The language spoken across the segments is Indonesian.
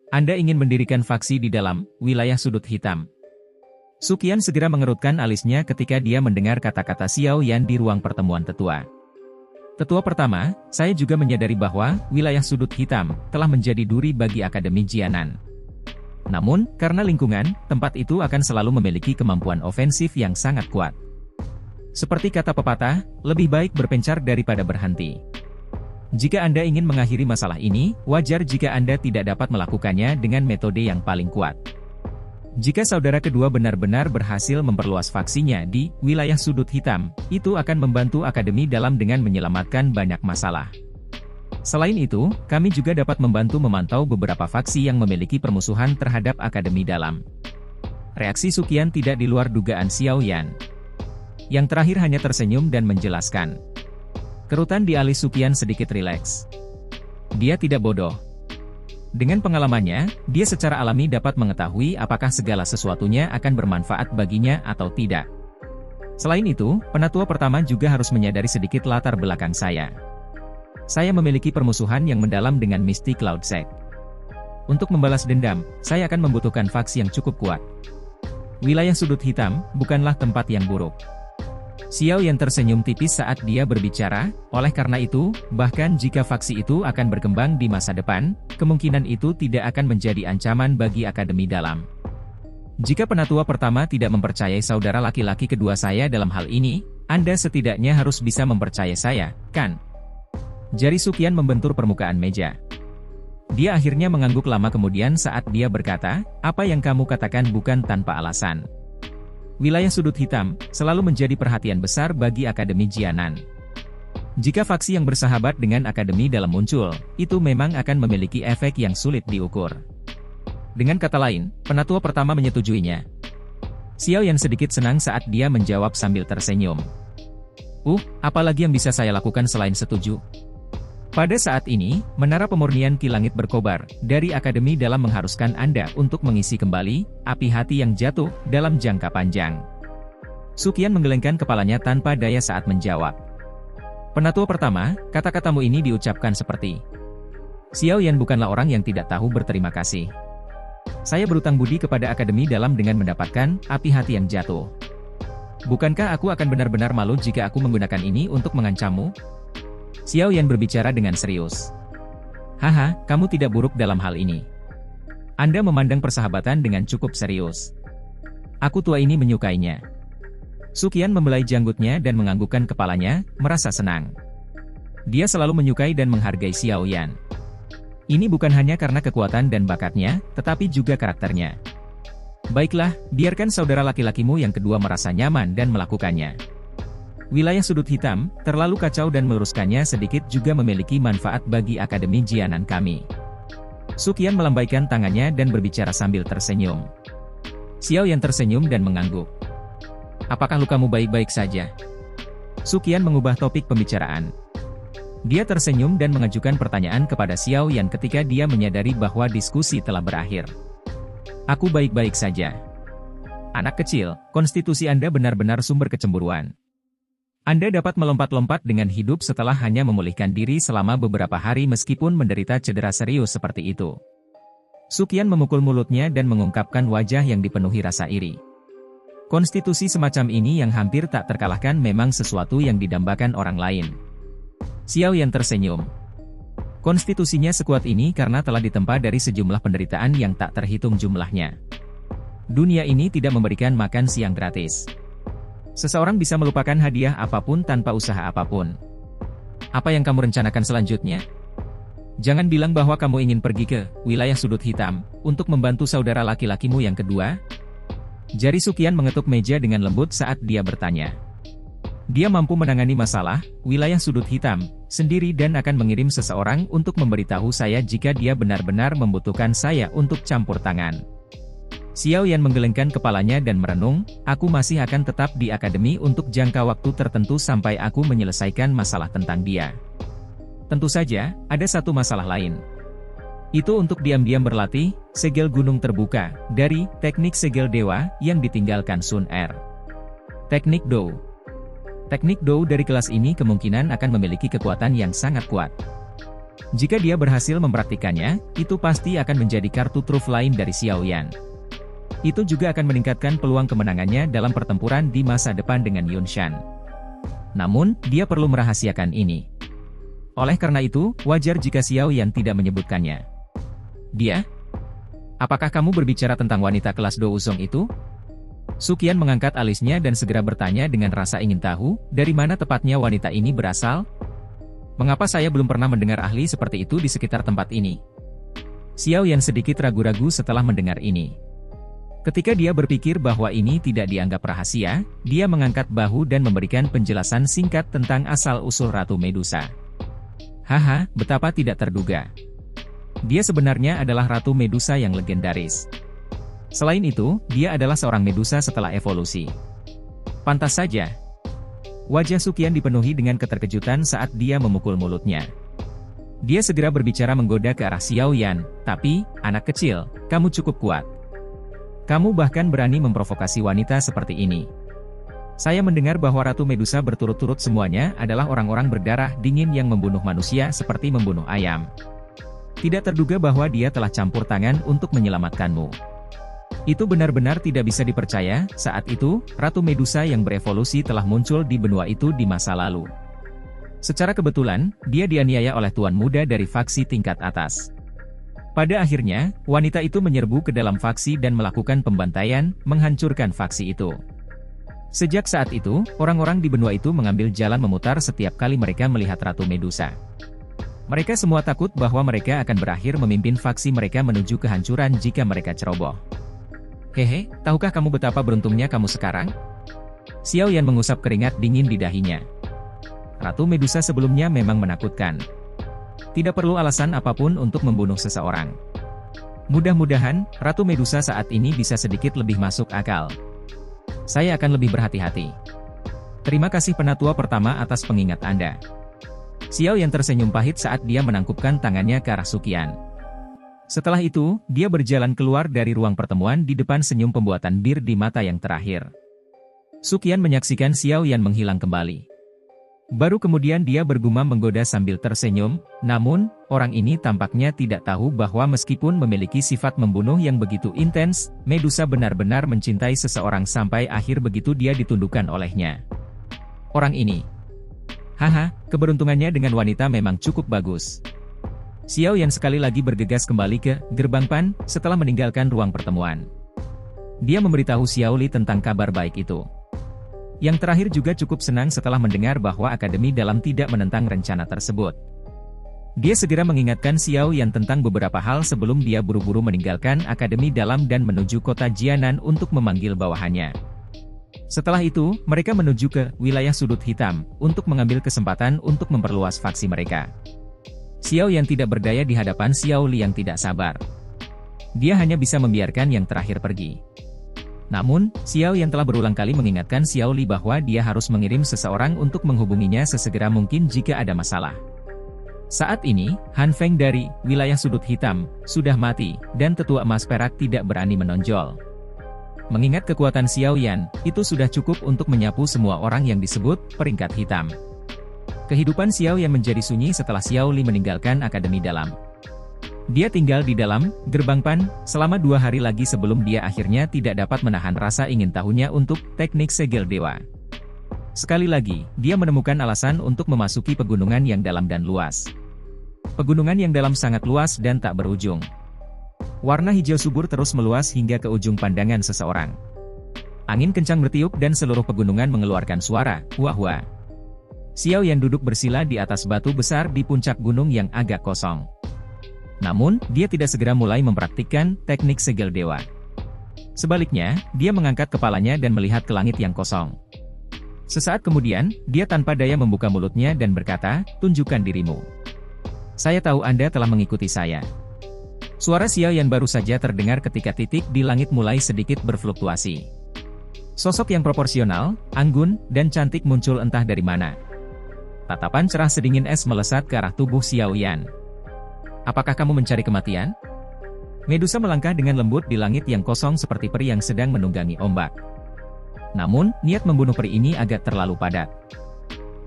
Anda ingin mendirikan faksi di dalam wilayah sudut hitam. Sukian segera mengerutkan alisnya ketika dia mendengar kata-kata Xiao Yan di ruang pertemuan tetua. Tetua pertama, saya juga menyadari bahwa wilayah sudut hitam telah menjadi duri bagi Akademi Jianan. Namun, karena lingkungan, tempat itu akan selalu memiliki kemampuan ofensif yang sangat kuat. Seperti kata pepatah, lebih baik berpencar daripada berhenti. Jika Anda ingin mengakhiri masalah ini, wajar jika Anda tidak dapat melakukannya dengan metode yang paling kuat. Jika saudara kedua benar-benar berhasil memperluas faksinya di wilayah sudut hitam, itu akan membantu Akademi Dalam dengan menyelamatkan banyak masalah. Selain itu, kami juga dapat membantu memantau beberapa faksi yang memiliki permusuhan terhadap Akademi Dalam. Reaksi Sukian tidak di luar dugaan Xiao Yan. Yang terakhir hanya tersenyum dan menjelaskan. Kerutan di alis Sukian sedikit rileks. Dia tidak bodoh. Dengan pengalamannya, dia secara alami dapat mengetahui apakah segala sesuatunya akan bermanfaat baginya atau tidak. Selain itu, penatua pertama juga harus menyadari sedikit latar belakang saya. Saya memiliki permusuhan yang mendalam dengan Misty Cloud Sect. Untuk membalas dendam, saya akan membutuhkan faksi yang cukup kuat. Wilayah sudut hitam bukanlah tempat yang buruk. Xiao Yan tersenyum tipis saat dia berbicara, oleh karena itu, bahkan jika faksi itu akan berkembang di masa depan, kemungkinan itu tidak akan menjadi ancaman bagi Akademi Dalam. Jika penatua pertama tidak mempercayai saudara laki-laki kedua saya dalam hal ini, Anda setidaknya harus bisa mempercayai saya, kan? Jari Sukian membentur permukaan meja. Dia akhirnya mengangguk lama kemudian saat dia berkata, apa yang kamu katakan bukan tanpa alasan. Wilayah sudut hitam selalu menjadi perhatian besar bagi Akademi Jianan. Jika faksi yang bersahabat dengan Akademi Dalam muncul, itu memang akan memiliki efek yang sulit diukur. Dengan kata lain, penatua pertama menyetujuinya. Xiao Yan sedikit senang saat dia menjawab sambil tersenyum. Apalagi yang bisa saya lakukan selain setuju? Pada saat ini, Menara Pemurnian Ki Langit berkobar dari Akademi Dalam mengharuskan Anda untuk mengisi kembali api hati yang jatuh dalam jangka panjang. Sukian menggelengkan kepalanya tanpa daya saat menjawab. Penatua pertama, kata-katamu ini diucapkan seperti, Xiao Yan bukanlah orang yang tidak tahu berterima kasih. Saya berutang budi kepada Akademi Dalam dengan mendapatkan api hati yang jatuh. Bukankah aku akan benar-benar malu jika aku menggunakan ini untuk mengancammu? Xiao Yan berbicara dengan serius. Haha, kamu tidak buruk dalam hal ini. Anda memandang persahabatan dengan cukup serius. Aku tua ini menyukainya. Sukian membelai janggutnya dan menganggukkan kepalanya, merasa senang. Dia selalu menyukai dan menghargai Xiao Yan. Ini bukan hanya karena kekuatan dan bakatnya, tetapi juga karakternya. Baiklah, biarkan saudara laki-lakimu yang kedua merasa nyaman dan melakukannya. Wilayah sudut hitam, terlalu kacau dan meluruskannya sedikit juga memiliki manfaat bagi Akademi Jianan kami. Sukian melambaikan tangannya dan berbicara sambil tersenyum. Xiao Yan tersenyum dan mengangguk. Apakah lukamu baik-baik saja? Sukian mengubah topik pembicaraan. Dia tersenyum dan mengajukan pertanyaan kepada Xiao Yan ketika dia menyadari bahwa diskusi telah berakhir. Aku baik-baik saja. Anak kecil, konstitusi Anda benar-benar sumber kecemburuan. Anda dapat melompat-lompat dengan hidup setelah hanya memulihkan diri selama beberapa hari meskipun menderita cedera serius seperti itu. Sukian memukul mulutnya dan mengungkapkan wajah yang dipenuhi rasa iri. Konstitusi semacam ini yang hampir tak terkalahkan memang sesuatu yang didambakan orang lain. Xiao Yan tersenyum. Konstitusinya sekuat ini karena telah ditempa dari sejumlah penderitaan yang tak terhitung jumlahnya. Dunia ini tidak memberikan makan siang gratis. Seseorang bisa melupakan hadiah apapun tanpa usaha apapun. Apa yang kamu rencanakan selanjutnya? Jangan bilang bahwa kamu ingin pergi ke wilayah sudut hitam untuk membantu saudara laki-lakimu yang kedua. Jari Sukian mengetuk meja dengan lembut saat dia bertanya. Dia mampu menangani masalah wilayah sudut hitam sendiri dan akan mengirim seseorang untuk memberitahu saya jika dia benar-benar membutuhkan saya untuk campur tangan. Xiao Yan menggelengkan kepalanya dan merenung, aku masih akan tetap di akademi untuk jangka waktu tertentu sampai aku menyelesaikan masalah tentang dia. Tentu saja, ada satu masalah lain. Itu untuk diam-diam berlatih, segel gunung terbuka, dari teknik segel dewa yang ditinggalkan Sun Er. Teknik Dou. Teknik Dou dari kelas ini kemungkinan akan memiliki kekuatan yang sangat kuat. Jika dia berhasil mempraktikannya, itu pasti akan menjadi kartu truf lain dari Xiao Yan. Itu juga akan meningkatkan peluang kemenangannya dalam pertempuran di masa depan dengan Yun Shan. Namun, dia perlu merahasiakan ini. Oleh karena itu, wajar jika Xiao Yan tidak menyebutkannya. Dia? Apakah kamu berbicara tentang wanita kelas Do Uzong itu? Sukian mengangkat alisnya dan segera bertanya dengan rasa ingin tahu, dari mana tepatnya wanita ini berasal? Mengapa saya belum pernah mendengar ahli seperti itu di sekitar tempat ini? Xiao Yan sedikit ragu-ragu setelah mendengar ini. Ketika dia berpikir bahwa ini tidak dianggap rahasia, dia mengangkat bahu dan memberikan penjelasan singkat tentang asal-usul Ratu Medusa. Haha, betapa tidak terduga. Dia sebenarnya adalah Ratu Medusa yang legendaris. Selain itu, dia adalah seorang Medusa setelah evolusi. Pantas saja. Wajah Sukian dipenuhi dengan keterkejutan saat dia memukul mulutnya. Dia segera berbicara menggoda ke arah Xiao Yan, tapi, anak kecil, kamu cukup kuat. Kamu bahkan berani memprovokasi wanita seperti ini. Saya mendengar bahwa Ratu Medusa berturut-turut semuanya adalah orang-orang berdarah dingin yang membunuh manusia seperti membunuh ayam. Tidak terduga bahwa dia telah campur tangan untuk menyelamatkanmu. Itu benar-benar tidak bisa dipercaya. Saat itu, Ratu Medusa yang berevolusi telah muncul di benua itu di masa lalu. Secara kebetulan, dia dianiaya oleh tuan muda dari faksi tingkat atas. Pada akhirnya, wanita itu menyerbu ke dalam faksi dan melakukan pembantaian, menghancurkan faksi itu. Sejak saat itu, orang-orang di benua itu mengambil jalan memutar setiap kali mereka melihat Ratu Medusa. Mereka semua takut bahwa mereka akan berakhir memimpin faksi mereka menuju kehancuran jika mereka ceroboh. Hehe, tahukah kamu betapa beruntungnya kamu sekarang? Xiao Yan mengusap keringat dingin di dahinya. Ratu Medusa sebelumnya memang menakutkan. Tidak perlu alasan apapun untuk membunuh seseorang. Mudah-mudahan, Ratu Medusa saat ini bisa sedikit lebih masuk akal. Saya akan lebih berhati-hati. Terima kasih penatua pertama atas pengingat Anda. Xiao Yan tersenyum pahit saat dia menangkupkan tangannya ke arah Sukian. Setelah itu, dia berjalan keluar dari ruang pertemuan di depan senyum pembuatan bir di mata yang terakhir. Sukian menyaksikan Xiao Yan menghilang kembali. Baru kemudian dia bergumam menggoda sambil tersenyum, namun, orang ini tampaknya tidak tahu bahwa meskipun memiliki sifat membunuh yang begitu intens, Medusa benar-benar mencintai seseorang sampai akhir begitu dia ditundukkan olehnya. Orang ini. Haha, keberuntungannya dengan wanita memang cukup bagus. Xiao Yan sekali lagi bergegas kembali ke gerbang Pan setelah meninggalkan ruang pertemuan. Dia memberitahu Xiao Li tentang kabar baik itu. Yang terakhir juga cukup senang setelah mendengar bahwa Akademi Dalam tidak menentang rencana tersebut. Dia segera mengingatkan Xiao Yan tentang beberapa hal sebelum dia buru-buru meninggalkan Akademi Dalam dan menuju kota Jianan untuk memanggil bawahannya. Setelah itu, mereka menuju ke wilayah Sudut Hitam untuk mengambil kesempatan untuk memperluas faksi mereka. Xiao Yan tidak berdaya di hadapan Xiao Li yang tidak sabar. Dia hanya bisa membiarkan yang terakhir pergi. Namun, Xiao Yan telah berulang kali mengingatkan Xiao Li bahwa dia harus mengirim seseorang untuk menghubunginya sesegera mungkin jika ada masalah. Saat ini, Han Feng dari wilayah Sudut Hitam sudah mati, dan tetua emas perak tidak berani menonjol. Mengingat kekuatan Xiao Yan, itu sudah cukup untuk menyapu semua orang yang disebut peringkat hitam. Kehidupan Xiao Yan menjadi sunyi setelah Xiao Li meninggalkan Akademi Dalam. Dia tinggal di dalam gerbang Pan selama 2 hari lagi sebelum dia akhirnya tidak dapat menahan rasa ingin tahunya untuk teknik segel dewa. Sekali lagi, dia menemukan alasan untuk memasuki pegunungan yang dalam dan luas. Pegunungan yang dalam sangat luas dan tak berujung. Warna hijau subur terus meluas hingga ke ujung pandangan seseorang. Angin kencang bertiup dan seluruh pegunungan mengeluarkan suara, wah-wah. Xiao Yan duduk bersila di atas batu besar di puncak gunung yang agak kosong. Namun, dia tidak segera mulai mempraktikkan teknik segel dewa. Sebaliknya, dia mengangkat kepalanya dan melihat ke langit yang kosong. Sesaat kemudian, dia tanpa daya membuka mulutnya dan berkata, tunjukkan dirimu. Saya tahu Anda telah mengikuti saya. Suara Xiao Yan baru saja terdengar ketika titik di langit mulai sedikit berfluktuasi. Sosok yang proporsional, anggun, dan cantik muncul entah dari mana. Tatapan cerah sedingin es melesat ke arah tubuh Xiao Yan. Apakah kamu mencari kematian? Medusa melangkah dengan lembut di langit yang kosong seperti peri yang sedang menunggangi ombak. Namun, niat membunuh peri ini agak terlalu padat.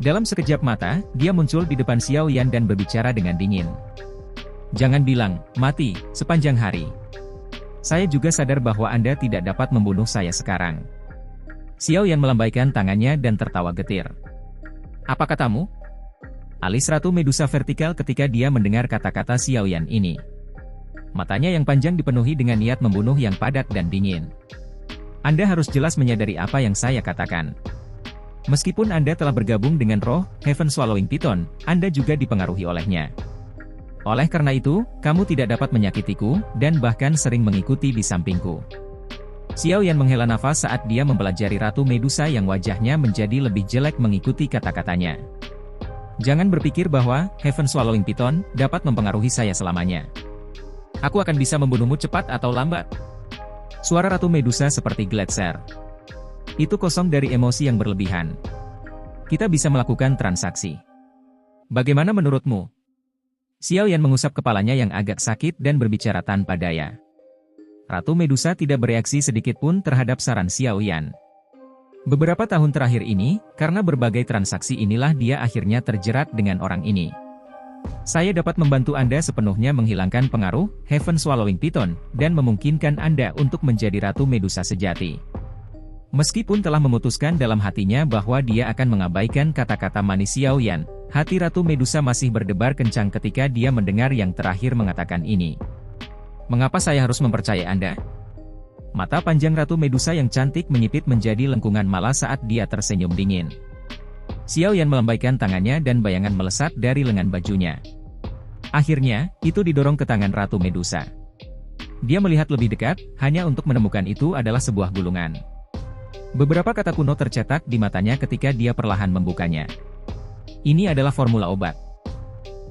Dalam sekejap mata, dia muncul di depan Xiao Yan dan berbicara dengan dingin. Jangan bilang, mati, sepanjang hari. Saya juga sadar bahwa Anda tidak dapat membunuh saya sekarang. Xiao Yan melambaikan tangannya dan tertawa getir. Apa katamu? Alis Ratu Medusa vertikal ketika dia mendengar kata-kata Xiao Yan ini. Matanya yang panjang dipenuhi dengan niat membunuh yang padat dan dingin. Anda harus jelas menyadari apa yang saya katakan. Meskipun Anda telah bergabung dengan roh Heaven Swallowing Python, Anda juga dipengaruhi olehnya. Oleh karena itu, kamu tidak dapat menyakitiku, dan bahkan sering mengikuti di sampingku. Xiao Yan menghela nafas saat dia mempelajari Ratu Medusa yang wajahnya menjadi lebih jelek mengikuti kata-katanya. Jangan berpikir bahwa Heaven Swallowing Python dapat mempengaruhi saya selamanya. Aku akan bisa membunuhmu cepat atau lambat. Suara Ratu Medusa seperti gletser. Itu kosong dari emosi yang berlebihan. Kita bisa melakukan transaksi. Bagaimana menurutmu? Xiao Yan mengusap kepalanya yang agak sakit dan berbicara tanpa daya. Ratu Medusa tidak bereaksi sedikit pun terhadap saran Xiao Yan. Beberapa tahun terakhir ini, karena berbagai transaksi inilah dia akhirnya terjerat dengan orang ini. Saya dapat membantu Anda sepenuhnya menghilangkan pengaruh Heaven Swallowing Python, dan memungkinkan Anda untuk menjadi Ratu Medusa sejati. Meskipun telah memutuskan dalam hatinya bahwa dia akan mengabaikan kata-kata manis Xiao Yan, hati Ratu Medusa masih berdebar kencang ketika dia mendengar yang terakhir mengatakan ini. Mengapa saya harus mempercayai Anda? Mata panjang Ratu Medusa yang cantik menyipit menjadi lengkungan malas saat dia tersenyum dingin. Xiao Yan melambaikan tangannya dan bayangan melesat dari lengan bajunya. Akhirnya, itu didorong ke tangan Ratu Medusa. Dia melihat lebih dekat, hanya untuk menemukan itu adalah sebuah gulungan. Beberapa kata kuno tercetak di matanya ketika dia perlahan membukanya. Ini adalah formula obat.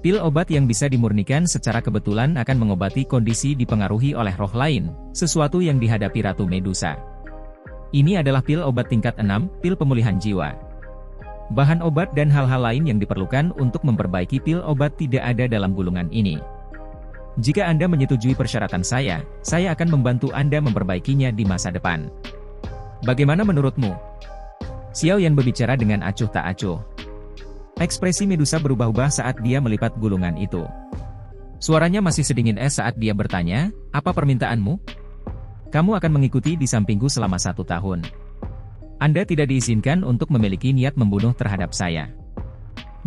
Pil obat yang bisa dimurnikan secara kebetulan akan mengobati kondisi dipengaruhi oleh roh lain, sesuatu yang dihadapi Ratu Medusa. Ini adalah pil obat tingkat 6, pil pemulihan jiwa. Bahan obat dan hal-hal lain yang diperlukan untuk memperbaiki pil obat tidak ada dalam gulungan ini. Jika Anda menyetujui persyaratan saya akan membantu Anda memperbaikinya di masa depan. Bagaimana menurutmu? Xiao Yan berbicara dengan acuh tak acuh. Ekspresi Medusa berubah-ubah saat dia melipat gulungan itu. Suaranya masih sedingin es saat dia bertanya, apa permintaanmu? Kamu akan mengikuti di sampingku selama 1 tahun. Anda tidak diizinkan untuk memiliki niat membunuh terhadap saya.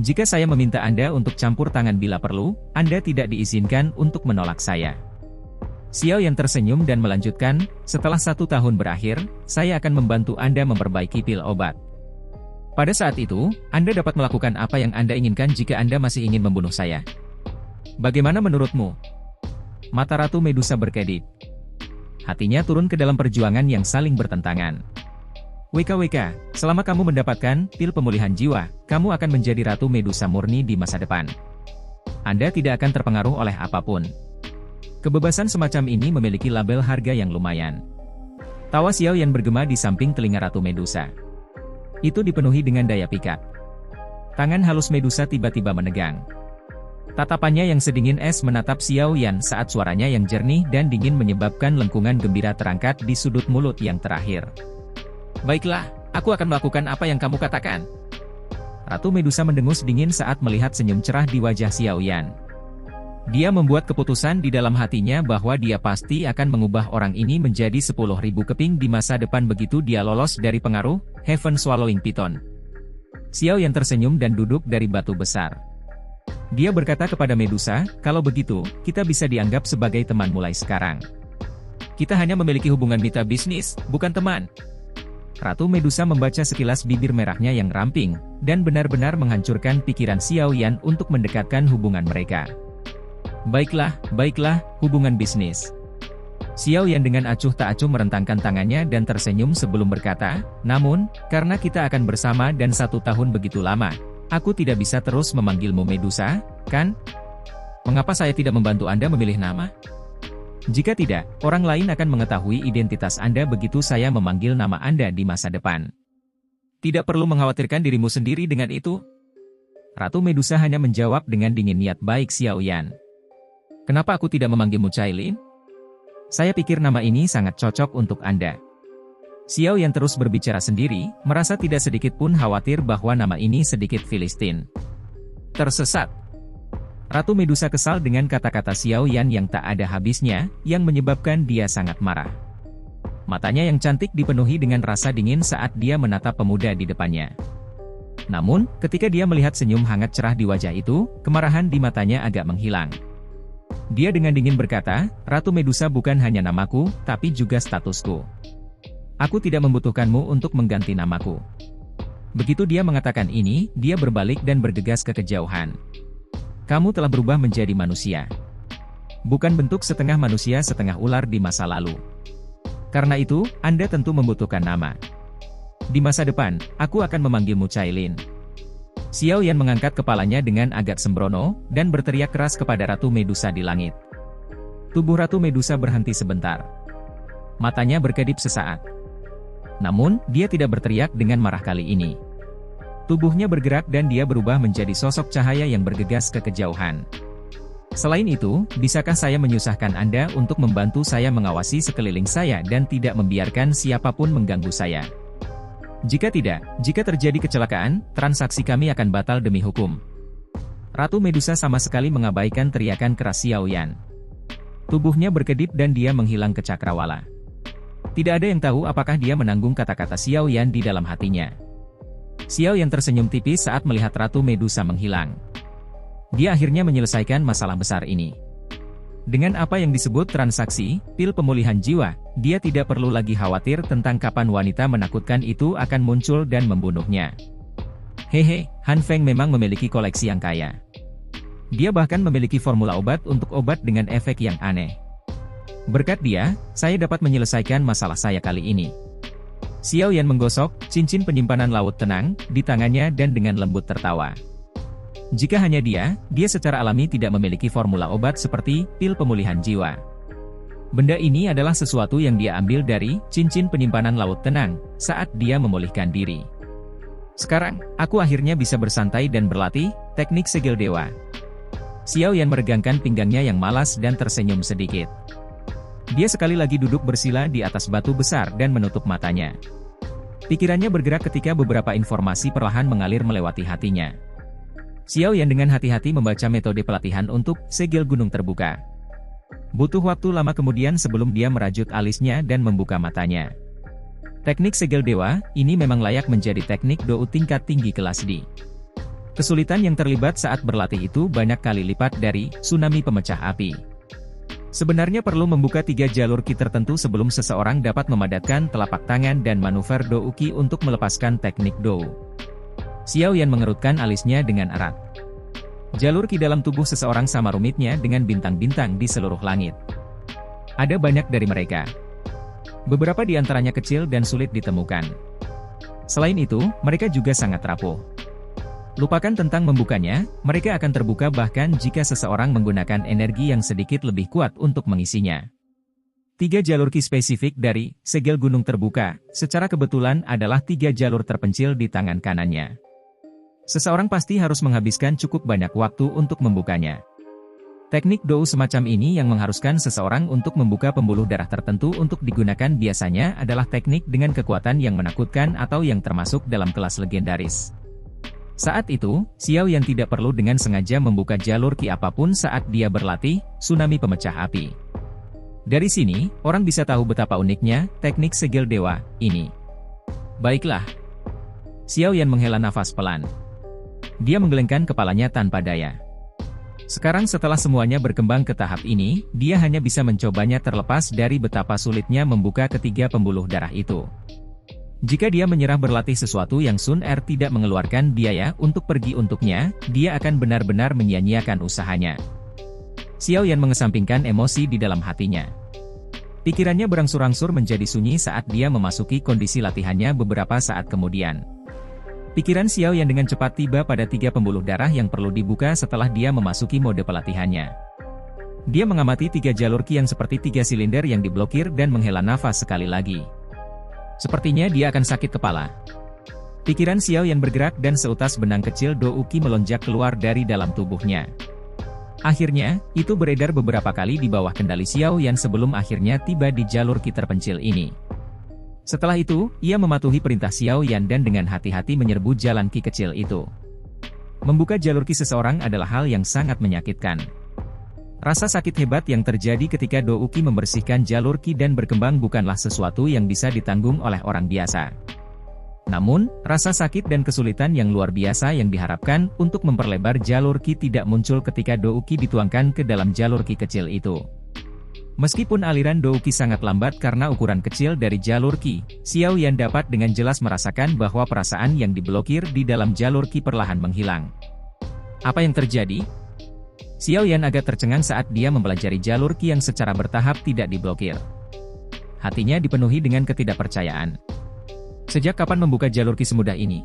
Jika saya meminta Anda untuk campur tangan bila perlu, Anda tidak diizinkan untuk menolak saya. Xiao Yan tersenyum dan melanjutkan, setelah 1 tahun berakhir, saya akan membantu Anda memperbaiki pil obat. Pada saat itu, Anda dapat melakukan apa yang Anda inginkan jika Anda masih ingin membunuh saya. Bagaimana menurutmu? Mata Ratu Medusa berkedip. Hatinya turun ke dalam perjuangan yang saling bertentangan. WKWK, selama kamu mendapatkan pil pemulihan jiwa, kamu akan menjadi Ratu Medusa murni di masa depan. Anda tidak akan terpengaruh oleh apapun. Kebebasan semacam ini memiliki label harga yang lumayan. Tawa Xiao Yan bergema di samping telinga Ratu Medusa. Itu dipenuhi dengan daya pikat. Tangan halus Medusa tiba-tiba menegang. Tatapannya yang sedingin es menatap Xiao Yan saat suaranya yang jernih dan dingin menyebabkan lengkungan gembira terangkat di sudut mulut yang terakhir. Baiklah, aku akan melakukan apa yang kamu katakan. Ratu Medusa mendengus dingin saat melihat senyum cerah di wajah Xiao Yan. Dia membuat keputusan di dalam hatinya bahwa dia pasti akan mengubah orang ini menjadi 10.000 keping di masa depan begitu dia lolos dari pengaruh Heaven Swallowing Python. Xiao Yan tersenyum dan duduk dari batu besar. Dia berkata kepada Medusa, kalau begitu, kita bisa dianggap sebagai teman mulai sekarang. Kita hanya memiliki hubungan mitra bisnis, bukan teman. Ratu Medusa membaca sekilas bibir merahnya yang ramping, dan benar-benar menghancurkan pikiran Xiao Yan untuk mendekatkan hubungan mereka. Baiklah, hubungan bisnis. Xiao Yan dengan acuh tak acuh merentangkan tangannya dan tersenyum sebelum berkata, namun, karena kita akan bersama dan 1 tahun begitu lama, aku tidak bisa terus memanggilmu Medusa, kan? Mengapa saya tidak membantu Anda memilih nama? Jika tidak, orang lain akan mengetahui identitas Anda begitu saya memanggil nama Anda di masa depan. Tidak perlu mengkhawatirkan dirimu sendiri dengan itu. Ratu Medusa hanya menjawab dengan dingin niat baik Xiao Yan. Kenapa aku tidak memanggilmu Cailin? Saya pikir nama ini sangat cocok untuk Anda. Xiao Yan terus berbicara sendiri, merasa tidak sedikit pun khawatir bahwa nama ini sedikit Filistin. Tersesat. Ratu Medusa kesal dengan kata-kata Xiao Yan yang tak ada habisnya, yang menyebabkan dia sangat marah. Matanya yang cantik dipenuhi dengan rasa dingin saat dia menatap pemuda di depannya. Namun, ketika dia melihat senyum hangat cerah di wajah itu, kemarahan di matanya agak menghilang. Dia dengan dingin berkata, Ratu Medusa bukan hanya namaku, tapi juga statusku. Aku tidak membutuhkanmu untuk mengganti namaku. Begitu dia mengatakan ini, dia berbalik dan bergegas ke kejauhan. Kamu telah berubah menjadi manusia. Bukan bentuk setengah manusia setengah ular di masa lalu. Karena itu, Anda tentu membutuhkan nama. Di masa depan, aku akan memanggilmu Cailin. Xiao Yan mengangkat kepalanya dengan agak sembrono, dan berteriak keras kepada Ratu Medusa di langit. Tubuh Ratu Medusa berhenti sebentar. Matanya berkedip sesaat. Namun, dia tidak berteriak dengan marah kali ini. Tubuhnya bergerak dan dia berubah menjadi sosok cahaya yang bergegas ke kejauhan. Selain itu, bisakah saya menyusahkan Anda untuk membantu saya mengawasi sekeliling saya dan tidak membiarkan siapapun mengganggu saya? Jika tidak, jika terjadi kecelakaan, transaksi kami akan batal demi hukum. Ratu Medusa sama sekali mengabaikan teriakan keras Xiao Yan. Tubuhnya berkedip dan dia menghilang ke cakrawala. Tidak ada yang tahu apakah dia menanggung kata-kata Xiao Yan di dalam hatinya. Xiao Yan tersenyum tipis saat melihat Ratu Medusa menghilang. Dia akhirnya menyelesaikan masalah besar ini. Dengan apa yang disebut transaksi, pil pemulihan jiwa, dia tidak perlu lagi khawatir tentang kapan wanita menakutkan itu akan muncul dan membunuhnya. Hehe, Han Feng memang memiliki koleksi yang kaya. Dia bahkan memiliki formula obat untuk obat dengan efek yang aneh. Berkat dia, saya dapat menyelesaikan masalah saya kali ini. Xiao Yan menggosok cincin penyimpanan laut tenang di tangannya dan dengan lembut tertawa. Jika hanya dia secara alami tidak memiliki formula obat seperti pil pemulihan jiwa. Benda ini adalah sesuatu yang dia ambil dari cincin penyimpanan laut tenang saat dia memulihkan diri. Sekarang, aku akhirnya bisa bersantai dan berlatih teknik segel dewa. Xiao Yan meregangkan pinggangnya yang malas dan tersenyum sedikit. Dia sekali lagi duduk bersila di atas batu besar dan menutup matanya. Pikirannya bergerak ketika beberapa informasi perlahan mengalir melewati hatinya. Xiao Yan dengan hati-hati membaca metode pelatihan untuk segel gunung terbuka. Butuh waktu lama kemudian sebelum dia merajut alisnya dan membuka matanya. Teknik segel dewa, ini memang layak menjadi teknik dou tingkat tinggi kelas D. Kesulitan yang terlibat saat berlatih itu banyak kali lipat dari tsunami pemecah api. Sebenarnya perlu membuka 3 jalur ki tertentu sebelum seseorang dapat memadatkan telapak tangan dan manuver dou ki untuk melepaskan teknik dou. Xiao Yan mengerutkan alisnya dengan erat. Jalur ki dalam tubuh seseorang sama rumitnya dengan bintang-bintang di seluruh langit. Ada banyak dari mereka. Beberapa di antaranya kecil dan sulit ditemukan. Selain itu, mereka juga sangat rapuh. Lupakan tentang membukanya, mereka akan terbuka bahkan jika seseorang menggunakan energi yang sedikit lebih kuat untuk mengisinya. 3 jalur ki spesifik dari segel gunung terbuka, secara kebetulan adalah 3 jalur terpencil di tangan kanannya. Seseorang pasti harus menghabiskan cukup banyak waktu untuk membukanya. Teknik dou semacam ini yang mengharuskan seseorang untuk membuka pembuluh darah tertentu untuk digunakan biasanya adalah teknik dengan kekuatan yang menakutkan atau yang termasuk dalam kelas legendaris. Saat itu, Xiao Yan tidak perlu dengan sengaja membuka jalur ki apapun saat dia berlatih tsunami pemecah api. Dari sini, orang bisa tahu betapa uniknya teknik segel dewa ini. Baiklah. Xiao Yan menghela nafas pelan. Dia menggelengkan kepalanya tanpa daya. Sekarang setelah semuanya berkembang ke tahap ini, dia hanya bisa mencobanya terlepas dari betapa sulitnya membuka ketiga pembuluh darah itu. Jika dia menyerah berlatih sesuatu yang Sun Er tidak mengeluarkan biaya untuk pergi untuknya, dia akan benar-benar menyia-nyiakan usahanya. Xiao Yan mengesampingkan emosi di dalam hatinya. Pikirannya berangsur-angsur menjadi sunyi saat dia memasuki kondisi latihannya beberapa saat kemudian. Pikiran Xiao Yan dengan cepat tiba pada 3 pembuluh darah yang perlu dibuka setelah dia memasuki mode pelatihannya. Dia mengamati 3 jalur ki yang seperti 3 silinder yang diblokir dan menghela nafas sekali lagi. Sepertinya dia akan sakit kepala. Pikiran Xiao Yan bergerak dan seutas benang kecil dou ki melonjak keluar dari dalam tubuhnya. Akhirnya, itu beredar beberapa kali di bawah kendali Xiao Yan sebelum akhirnya tiba di jalur ki terpencil ini. Setelah itu, ia mematuhi perintah Xiao Yan dan dengan hati-hati menyerbu jalan ki kecil itu. Membuka jalur ki seseorang adalah hal yang sangat menyakitkan. Rasa sakit hebat yang terjadi ketika Do Uki membersihkan jalur ki dan berkembang bukanlah sesuatu yang bisa ditanggung oleh orang biasa. Namun, rasa sakit dan kesulitan yang luar biasa yang diharapkan untuk memperlebar jalur ki tidak muncul ketika Do Uki dituangkan ke dalam jalur ki kecil itu. Meskipun aliran Do Uki sangat lambat karena ukuran kecil dari jalur ki, Xiao Yan dapat dengan jelas merasakan bahwa perasaan yang diblokir di dalam jalur ki perlahan menghilang. Apa yang terjadi? Xiao Yan agak tercengang saat dia mempelajari jalur ki yang secara bertahap tidak diblokir. Hatinya dipenuhi dengan ketidakpercayaan. Sejak kapan membuka jalur ki semudah ini?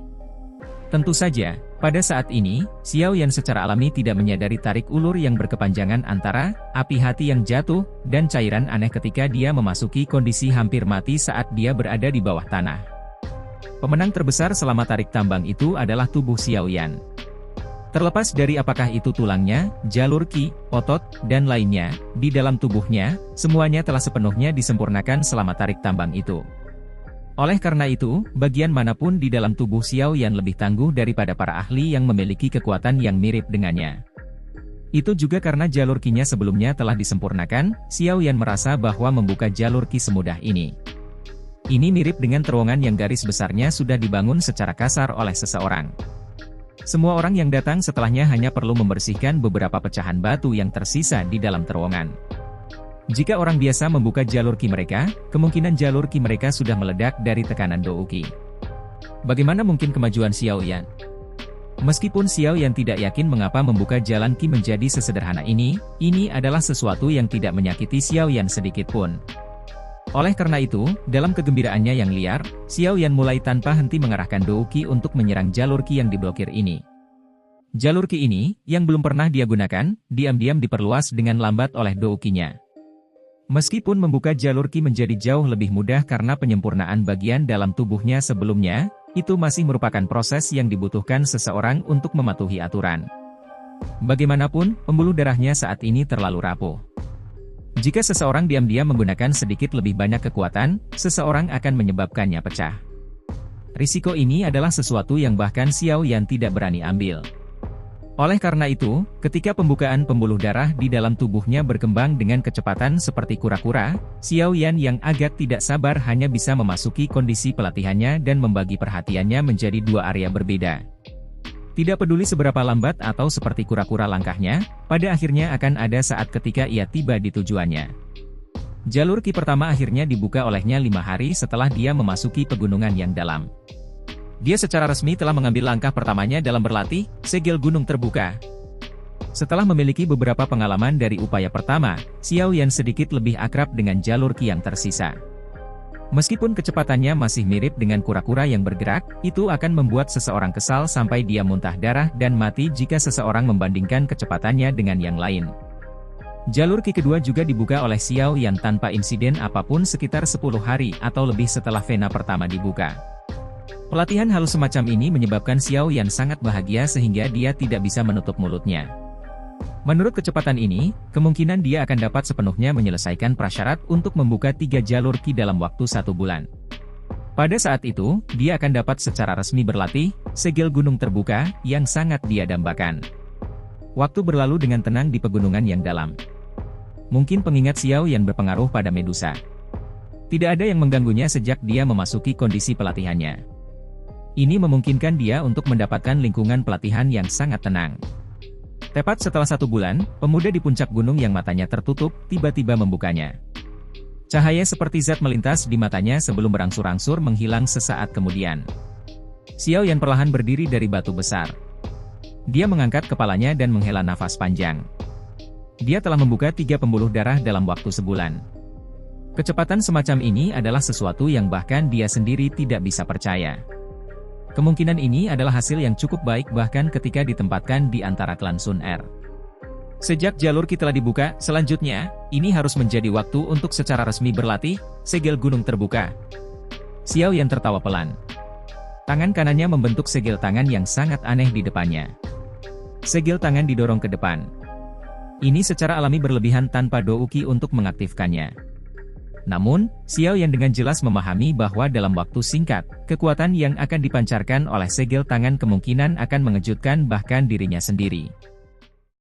Tentu saja, pada saat ini, Xiao Yan secara alami tidak menyadari tarik ulur yang berkepanjangan antara api hati yang jatuh dan cairan aneh ketika dia memasuki kondisi hampir mati saat dia berada di bawah tanah. Pemenang terbesar selama tarik tambang itu adalah tubuh Xiao Yan. Terlepas dari apakah itu tulangnya, jalur ki, otot, dan lainnya, di dalam tubuhnya, semuanya telah sepenuhnya disempurnakan selama tarik tambang itu. Oleh karena itu, bagian manapun di dalam tubuh Xiao Yan lebih tangguh daripada para ahli yang memiliki kekuatan yang mirip dengannya. Itu juga karena jalur ki-nya sebelumnya telah disempurnakan, Xiao Yan merasa bahwa membuka jalur ki semudah ini. Ini mirip dengan terowongan yang garis besarnya sudah dibangun secara kasar oleh seseorang. Semua orang yang datang setelahnya hanya perlu membersihkan beberapa pecahan batu yang tersisa di dalam terowongan. Jika orang biasa membuka jalur ki mereka, kemungkinan jalur ki mereka sudah meledak dari tekanan Do Uki. Bagaimana mungkin kemajuan Xiao Yan? Meskipun Xiao Yan tidak yakin mengapa membuka jalan ki menjadi sesederhana ini adalah sesuatu yang tidak menyakiti Xiao Yan sedikit pun. Oleh karena itu, dalam kegembiraannya yang liar, Xiao Yan mulai tanpa henti mengarahkan Do Uki untuk menyerang jalur ki yang diblokir ini. Jalur ki ini, yang belum pernah dia gunakan, diam-diam diperluas dengan lambat oleh Do Uki-nya. Meskipun membuka jalur ki menjadi jauh lebih mudah karena penyempurnaan bagian dalam tubuhnya sebelumnya, itu masih merupakan proses yang dibutuhkan seseorang untuk mematuhi aturan. Bagaimanapun, pembuluh darahnya saat ini terlalu rapuh. Jika seseorang diam-diam menggunakan sedikit lebih banyak kekuatan, seseorang akan menyebabkannya pecah. Risiko ini adalah sesuatu yang bahkan Xiao Yan tidak berani ambil. Oleh karena itu, ketika pembukaan pembuluh darah di dalam tubuhnya berkembang dengan kecepatan seperti kura-kura, Xiao Yan yang agak tidak sabar hanya bisa memasuki kondisi pelatihannya dan membagi perhatiannya menjadi dua area berbeda. Tidak peduli seberapa lambat atau seperti kura-kura langkahnya, pada akhirnya akan ada saat ketika ia tiba di tujuannya. Jalur ki pertama akhirnya dibuka olehnya 5 hari setelah dia memasuki pegunungan yang dalam. Dia secara resmi telah mengambil langkah pertamanya dalam berlatih, segel gunung terbuka. Setelah memiliki beberapa pengalaman dari upaya pertama, Xiao Yan sedikit lebih akrab dengan jalur ki yang tersisa. Meskipun kecepatannya masih mirip dengan kura-kura yang bergerak, itu akan membuat seseorang kesal sampai dia muntah darah dan mati jika seseorang membandingkan kecepatannya dengan yang lain. Jalur ki kedua juga dibuka oleh Xiao Yan tanpa insiden apapun sekitar 10 hari atau lebih setelah vena pertama dibuka. Pelatihan halus semacam ini menyebabkan Xiao Yan sangat bahagia sehingga dia tidak bisa menutup mulutnya. Menurut kecepatan ini, kemungkinan dia akan dapat sepenuhnya menyelesaikan prasyarat untuk membuka 3 jalur ki dalam waktu 1 bulan. Pada saat itu, dia akan dapat secara resmi berlatih, segel gunung terbuka, yang sangat dia dambakan. Waktu berlalu dengan tenang di pegunungan yang dalam. Mungkin pengingat Xiao Yan berpengaruh pada Medusa. Tidak ada yang mengganggunya sejak dia memasuki kondisi pelatihannya. Ini memungkinkan dia untuk mendapatkan lingkungan pelatihan yang sangat tenang. Tepat setelah 1 bulan, pemuda di puncak gunung yang matanya tertutup, tiba-tiba membukanya. Cahaya seperti zat melintas di matanya sebelum berangsur-angsur menghilang sesaat kemudian. Xiao Yan perlahan berdiri dari batu besar. Dia mengangkat kepalanya dan menghela nafas panjang. Dia telah membuka 3 pembuluh darah dalam waktu sebulan. Kecepatan semacam ini adalah sesuatu yang bahkan dia sendiri tidak bisa percaya. Kemungkinan ini adalah hasil yang cukup baik bahkan ketika ditempatkan di antara klan Sun Er. Sejak jalur ki telah dibuka, selanjutnya, ini harus menjadi waktu untuk secara resmi berlatih, segel gunung terbuka. Xiao Yan tertawa pelan. Tangan kanannya membentuk segel tangan yang sangat aneh di depannya. Segel tangan didorong ke depan. Ini secara alami berlebihan tanpa Do Uki untuk mengaktifkannya. Namun, Xiao Yan dengan jelas memahami bahwa dalam waktu singkat, kekuatan yang akan dipancarkan oleh segel tangan kemungkinan akan mengejutkan bahkan dirinya sendiri.